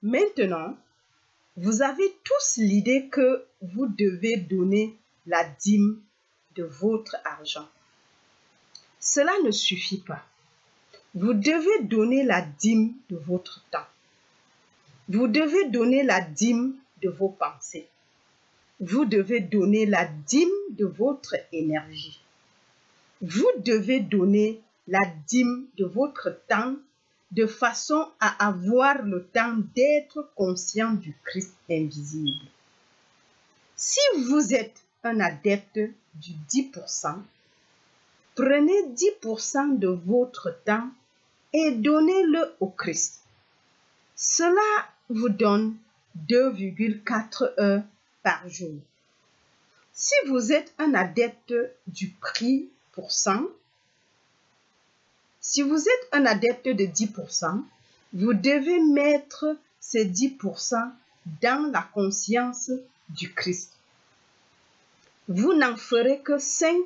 Maintenant, vous avez tous l'idée que vous devez donner la dîme de votre argent. Cela ne suffit pas. Vous devez donner la dîme de votre temps. Vous devez donner la dîme de vos pensées. Vous devez donner la dîme de votre énergie. Vous devez donner la dîme de votre temps de façon à avoir le temps d'être conscient du Christ invisible. Si vous êtes un adepte du 10%, prenez 10% de votre temps et donnez-le au Christ. Cela vous donne 2,4 heures par jour. Si vous êtes un adepte du prix pour cent, si vous êtes un adepte de 10%, vous devez mettre ces 10% dans la conscience du Christ. Vous n'en ferez que 5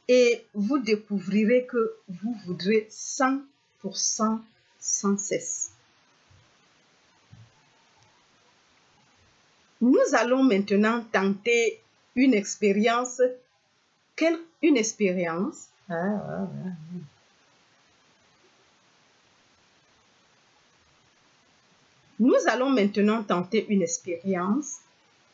et vous découvrirez que vous voudrez 100% sans cesse. Nous allons maintenant tenter une expérience. Une expérience. Nous allons maintenant tenter une expérience,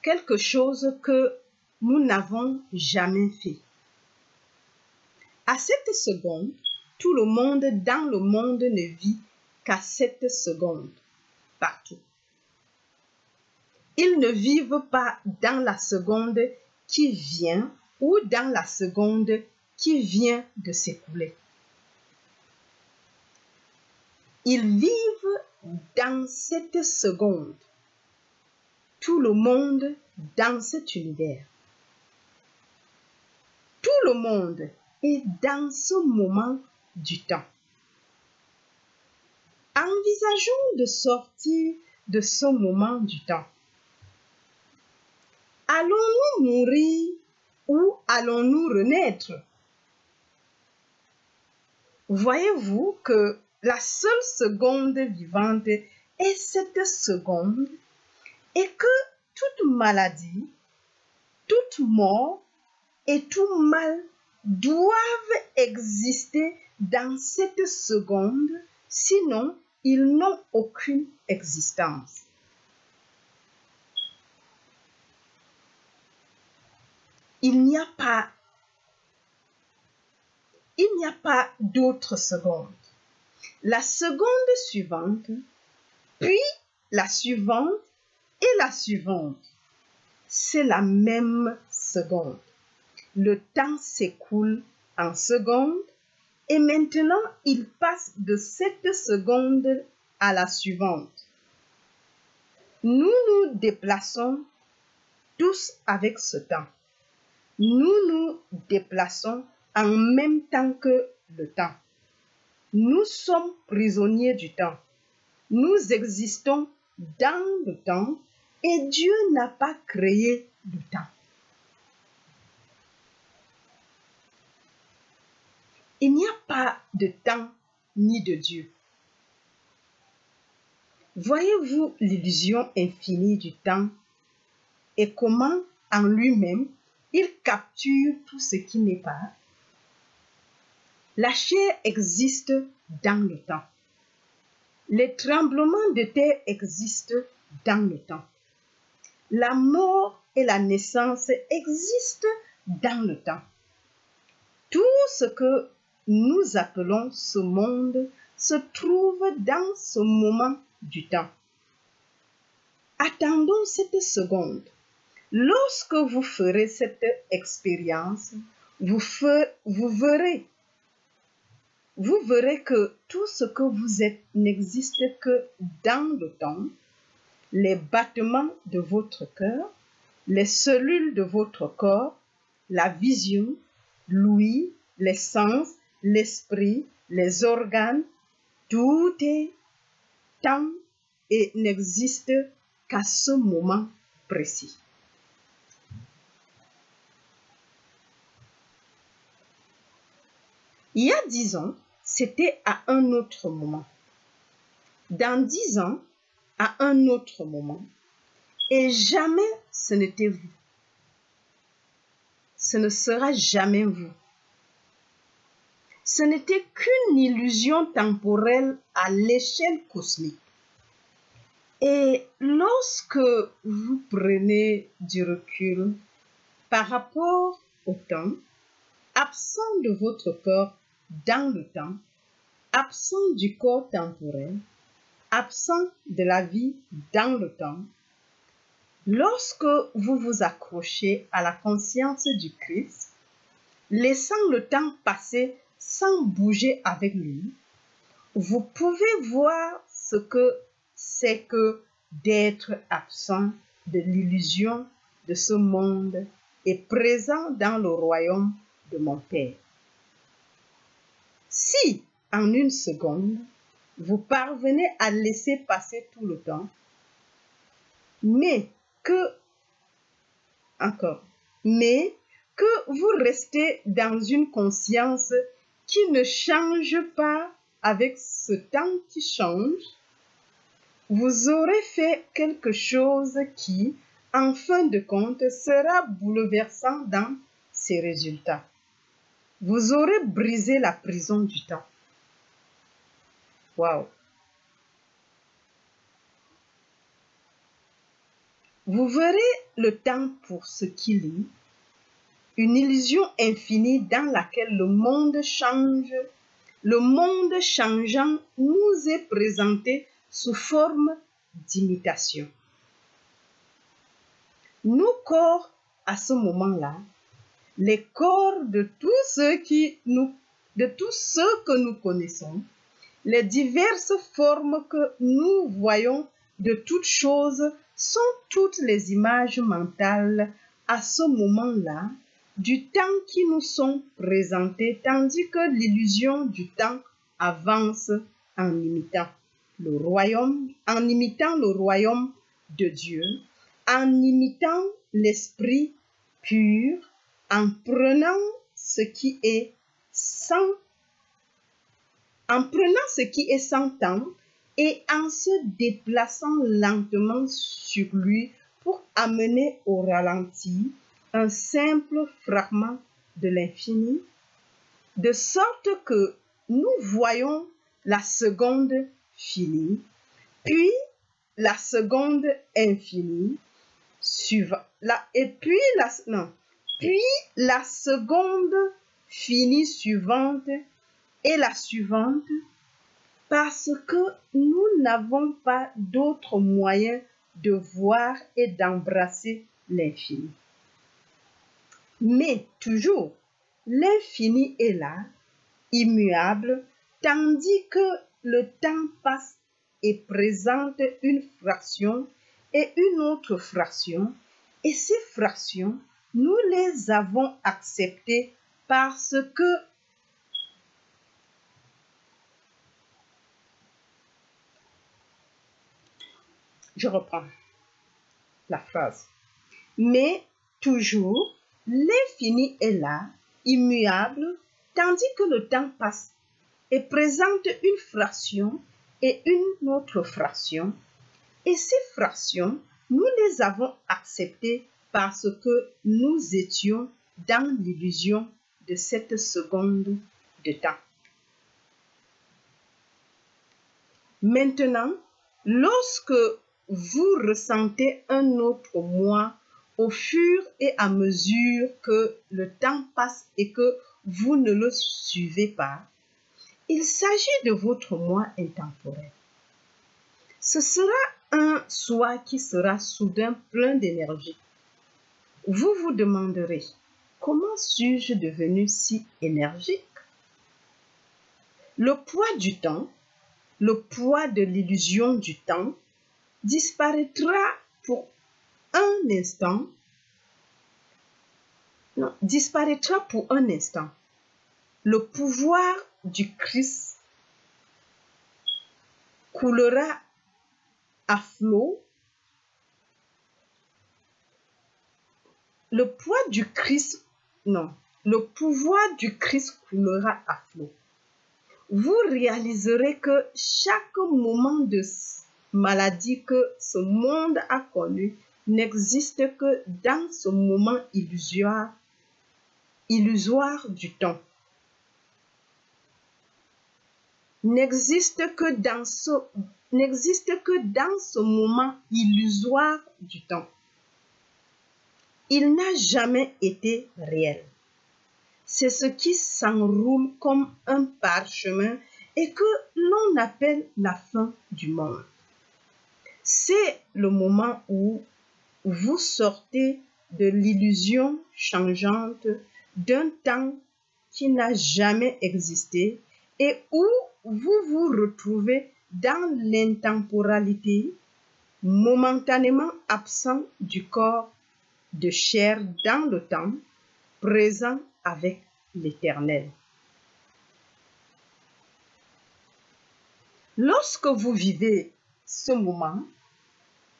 quelque chose que nous n'avons jamais fait. À cette seconde, tout le monde dans le monde ne vit qu'à cette seconde, partout. Ils ne vivent pas dans la seconde qui vient ou dans la seconde qui vient de s'écouler. Ils vivent dans cette seconde. Tout le monde dans cet univers. Tout le monde est dans ce moment du temps. Envisageons de sortir de ce moment du temps. Allons-nous mourir ou allons-nous renaître? Voyez-vous que la seule seconde vivante est cette seconde et que toute maladie, toute mort et tout mal doivent exister dans cette seconde, sinon ils n'ont aucune existence. Il n'y a pas d'autre seconde. La seconde suivante, puis la suivante et la suivante, c'est la même seconde. Le temps s'écoule en secondes et maintenant il passe de cette seconde à la suivante. Nous nous déplaçons tous avec ce temps. Nous nous déplaçons en même temps que le temps. Nous sommes prisonniers du temps. Nous existons dans le temps et Dieu n'a pas créé le temps. Il n'y a pas de temps ni de Dieu. Voyez-vous l'illusion infinie du temps et comment en lui-même il capture tout ce qui n'est pas? La chair existe dans le temps. Les tremblements de terre existent dans le temps. La mort et la naissance existent dans le temps. Tout ce que nous appelons ce monde se trouve dans ce moment du temps. Attendons cette seconde. Lorsque vous ferez cette expérience, vous verrez que tout ce que vous êtes n'existe que dans le temps, les battements de votre cœur, les cellules de votre corps, la vision, l'ouïe, les sens, l'esprit, les organes, tout est temps et n'existe qu'à ce moment précis. Il y a 10 ans, c'était à un autre moment. Dans 10 ans, à un autre moment, et jamais ce n'était vous. Ce ne sera jamais vous. Ce n'était qu'une illusion temporelle à l'échelle cosmique. Et lorsque vous prenez du recul par rapport au temps, absent de votre corps dans le temps, absent du corps temporel, absent de la vie dans le temps, lorsque vous vous accrochez à la conscience du Christ, laissant le temps passer sans bouger avec lui, vous pouvez voir ce que c'est que d'être absent de l'illusion de ce monde et présent dans le royaume de mon Père. Si, en une seconde, vous parvenez à laisser passer tout le temps, mais que vous restez dans une conscience qui ne change pas avec ce temps qui change, vous aurez fait quelque chose qui, en fin de compte, sera bouleversant dans ses résultats. Vous aurez brisé la prison du temps. Waouh! Vous verrez le temps pour ce qu'il est, une illusion infinie dans laquelle le monde change. Le monde changeant nous est présenté sous forme d'imitation. Nos corps, à ce moment-là, les corps de tous ceux que nous connaissons, les diverses formes que nous voyons de toutes choses sont toutes les images mentales à ce moment-là du temps qui nous sont présentées, tandis que l'illusion du temps avance en imitant le royaume de Dieu, en imitant l'esprit pur, en prenant ce qui est sans temps et en se déplaçant lentement sur lui pour amener au ralenti un simple fragment de l'infini, de sorte que nous voyons la seconde finie, puis la seconde infinie, puis la seconde finie suivante et la suivante, parce que nous n'avons pas d'autre moyen de voir et d'embrasser l'infini. Mais toujours, l'infini est là, immuable, tandis que le temps passe et présente une fraction et une autre fraction, et ces fractions, nous les avons acceptées parce que je reprends la phrase. Mais toujours, l'infini est là, immuable, tandis que le temps passe et présente une fraction et une autre fraction. Et ces fractions, nous les avons acceptées parce que nous étions dans l'illusion de cette seconde de temps. Maintenant, lorsque vous ressentez un autre moi au fur et à mesure que le temps passe et que vous ne le suivez pas, il s'agit de votre moi intemporel. Ce sera un soi qui sera soudain plein d'énergie. Vous vous demanderez, comment suis-je devenu si énergique? Le poids du temps, le poids de l'illusion du temps, disparaîtra pour un instant. Le pouvoir du Christ coulera à flot. Le pouvoir du Christ coulera à flot. Vous réaliserez que chaque moment de maladie que ce monde a connue n'existe que dans ce moment illusoire du temps. N'existe que dans ce moment illusoire du temps. Il n'a jamais été réel. C'est ce qui s'enroule comme un parchemin et que l'on appelle la fin du monde. C'est le moment où vous sortez de l'illusion changeante d'un temps qui n'a jamais existé et où vous vous retrouvez dans l'intemporalité, momentanément absent du corps de chair dans le temps, présent avec l'Éternel. Lorsque vous vivez ce moment,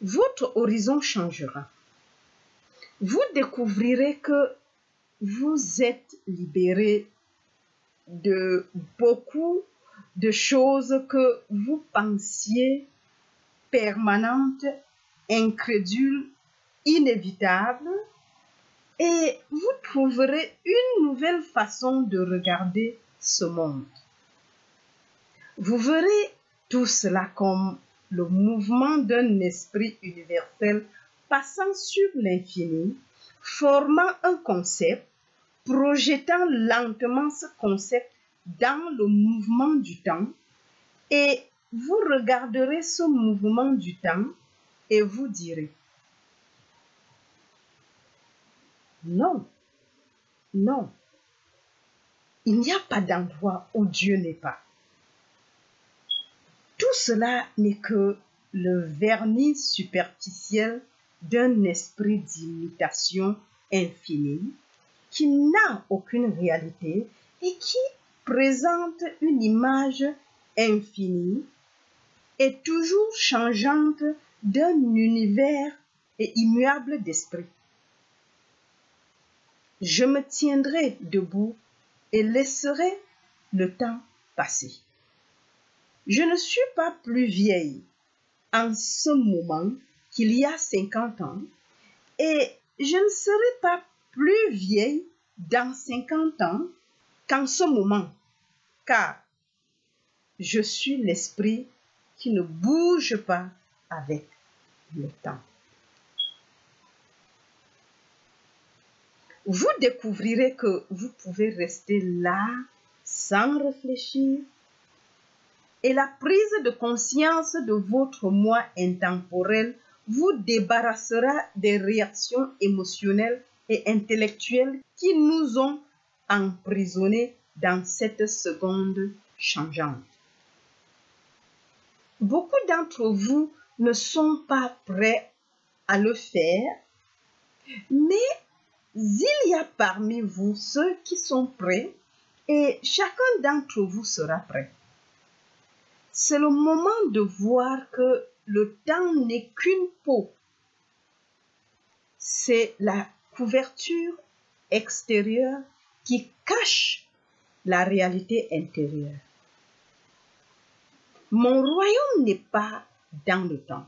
votre horizon changera. Vous découvrirez que vous êtes libéré de beaucoup de choses que vous pensiez permanentes, incrédules, inévitables, et vous trouverez une nouvelle façon de regarder ce monde. Vous verrez tout cela comme le mouvement d'un esprit universel passant sur l'infini, formant un concept, projetant lentement ce concept dans le mouvement du temps, et vous regarderez ce mouvement du temps et vous direz: non, non, il n'y a pas d'endroit où Dieu n'est pas. Tout cela n'est que le vernis superficiel d'un esprit d'imitation infinie qui n'a aucune réalité et qui présente une image infinie et toujours changeante d'un univers et immuable d'esprit. Je me tiendrai debout et laisserai le temps passer. Je ne suis pas plus vieille en ce moment qu'il y a 50 ans et je ne serai pas plus vieille dans 50 ans qu'en ce moment, car je suis l'esprit qui ne bouge pas avec le temps. Vous découvrirez que vous pouvez rester là sans réfléchir, et la prise de conscience de votre moi intemporel vous débarrassera des réactions émotionnelles et intellectuelles qui nous ont emprisonnés dans cette seconde changeante. Beaucoup d'entre vous ne sont pas prêts à le faire, mais il y a parmi vous ceux qui sont prêts et chacun d'entre vous sera prêt. C'est le moment de voir que le temps n'est qu'une peau. C'est la couverture extérieure qui cache la réalité intérieure. Mon royaume n'est pas dans le temps.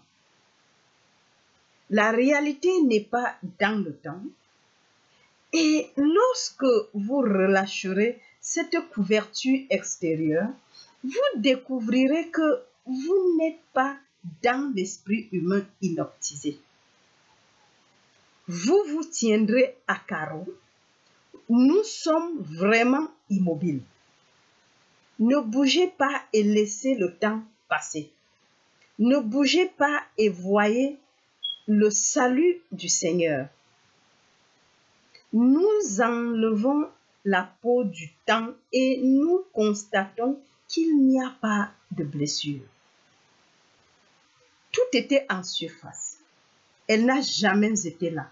La réalité n'est pas dans le temps. Et lorsque vous relâcherez cette couverture extérieure, vous découvrirez que vous n'êtes pas dans l'esprit humain inoptisé. Vous vous tiendrez à carreau. Nous sommes vraiment immobiles. Ne bougez pas et laissez le temps passer. Ne bougez pas et voyez le salut du Seigneur. Nous enlevons la peau du temps et nous constatons qu'il n'y a pas de blessure. Tout était en surface. Elle n'a jamais été là.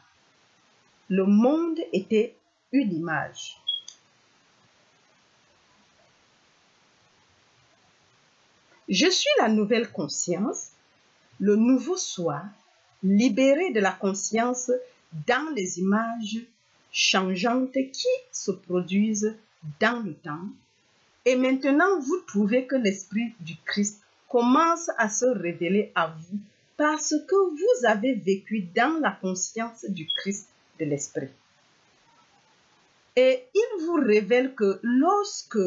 Le monde était une image. Je suis la nouvelle conscience, le nouveau soi, libéré de la conscience dans les images changeantes qui se produisent dans le temps. Et maintenant, vous trouvez que l'Esprit du Christ commence à se révéler à vous parce que vous avez vécu dans la conscience du Christ de l'Esprit. Et il vous révèle que lorsque,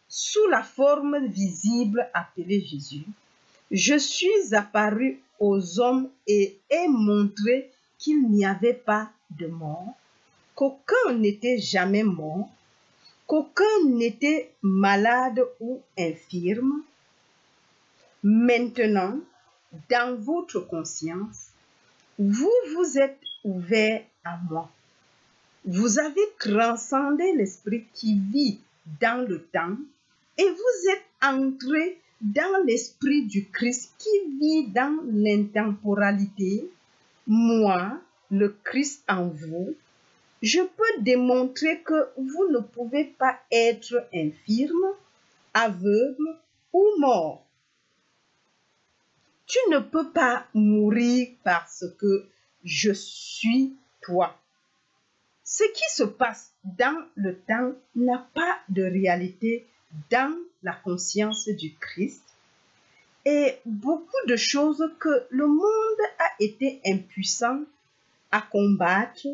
sous la forme visible appelée Jésus, je suis apparu aux hommes et ai montré qu'il n'y avait pas de mort, qu'aucun n'était jamais mort, qu'aucun n'était malade ou infirme. Maintenant, dans votre conscience, vous vous êtes ouvert à moi. Vous avez transcendé l'esprit qui vit dans le temps et vous êtes entré dans l'esprit du Christ qui vit dans l'intemporalité. Moi, le Christ en vous, je peux démontrer que vous ne pouvez pas être infirme, aveugle ou mort. Tu ne peux pas mourir parce que je suis toi. Ce qui se passe dans le temps n'a pas de réalité dans la conscience du Christ et beaucoup de choses que le monde a été impuissant à combattre,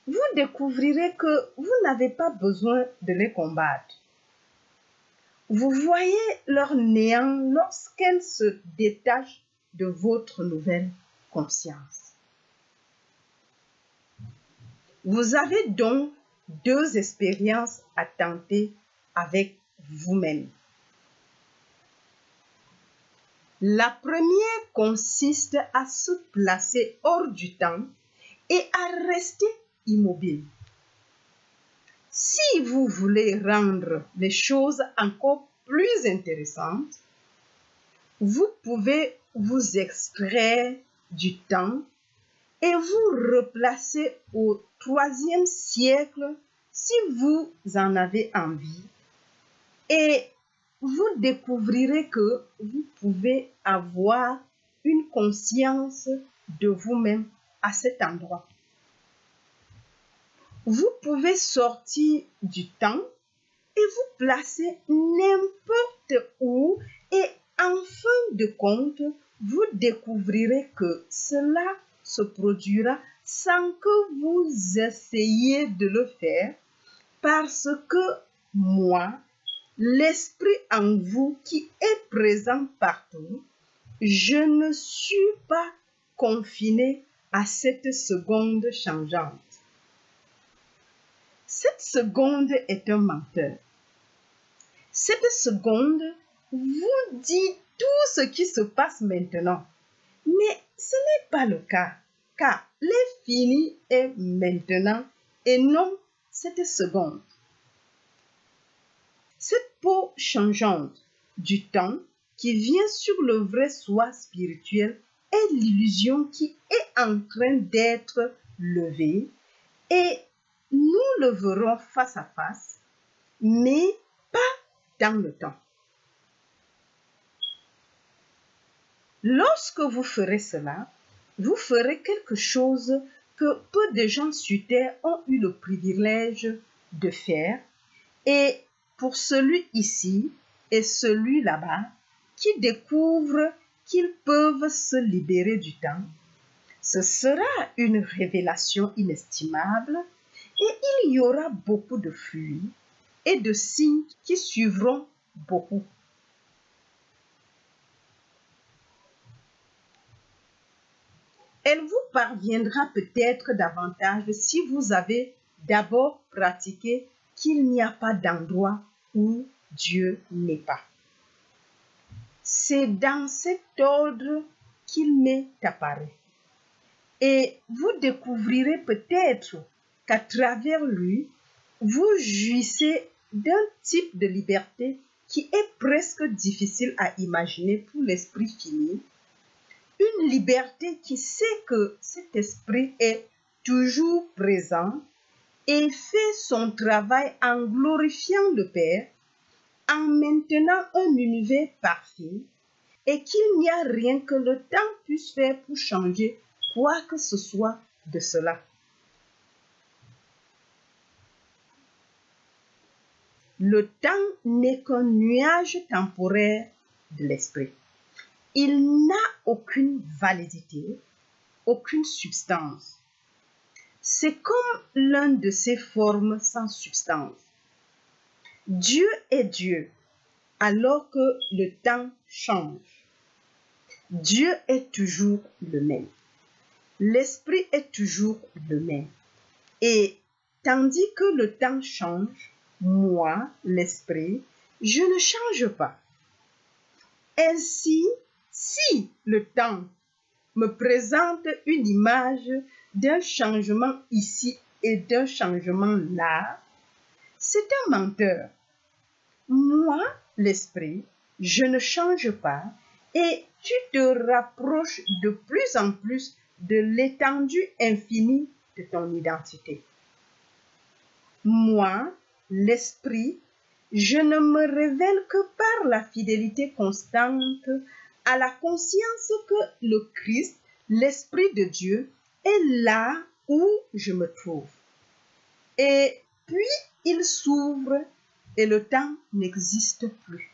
vous découvrirez que vous n'avez pas besoin de les combattre. Vous voyez leur néant lorsqu'elles se détachent de votre nouvelle conscience. Vous avez donc deux expériences à tenter avec vous-même. La première consiste à se placer hors du temps et à rester immobile. Si vous voulez rendre les choses encore plus intéressantes, vous pouvez vous extraire du temps et vous replacer au IIIe siècle si vous en avez envie. Et vous découvrirez que vous pouvez avoir une conscience de vous-même à cet endroit. Vous pouvez sortir du temps et vous placer n'importe où et en fin de compte, vous découvrirez que cela se produira sans que vous essayiez de le faire parce que moi, l'esprit en vous qui est présent partout, je ne suis pas confiné à cette seconde changeante. Cette seconde est un menteur. Cette seconde vous dit tout ce qui se passe maintenant. Mais ce n'est pas le cas, car l'infini est maintenant et non cette seconde. Cette peau changeante du temps qui vient sur le vrai soi spirituel est l'illusion qui est en train d'être levée et nous le verrons face à face, mais pas dans le temps. Lorsque vous ferez cela, vous ferez quelque chose que peu de gens sur Terre ont eu le privilège de faire et pour celui ici et celui là-bas qui découvrent qu'ils peuvent se libérer du temps, ce sera une révélation inestimable et il y aura beaucoup de fruits et de signes qui suivront beaucoup. Elle vous parviendra peut-être davantage si vous avez d'abord pratiqué qu'il n'y a pas d'endroit où Dieu n'est pas. C'est dans cet ordre qu'il m'est apparu. Et vous découvrirez peut-être qu'à travers lui, vous jouissez d'un type de liberté qui est presque difficile à imaginer pour l'esprit fini. Une liberté qui sait que cet esprit est toujours présent et fait son travail en glorifiant le Père, en maintenant un univers parfait et qu'il n'y a rien que le temps puisse faire pour changer quoi que ce soit de cela. Le temps n'est qu'un nuage temporaire de l'esprit. Il n'a aucune validité, aucune substance. C'est comme l'un de ces formes sans substance. Dieu est Dieu, alors que le temps change. Dieu est toujours le même. L'esprit est toujours le même. Et tandis que le temps change, moi, l'esprit, je ne change pas. Ainsi, si le temps me présente une image d'un changement ici et d'un changement là, c'est un menteur. Moi, l'esprit, je ne change pas et tu te rapproches de plus en plus de l'étendue infinie de ton identité. Moi, l'esprit, je ne me révèle que par la fidélité constante à la conscience que le Christ, l'Esprit de Dieu, est là où je me trouve. Et puis, il s'ouvre et le temps n'existe plus.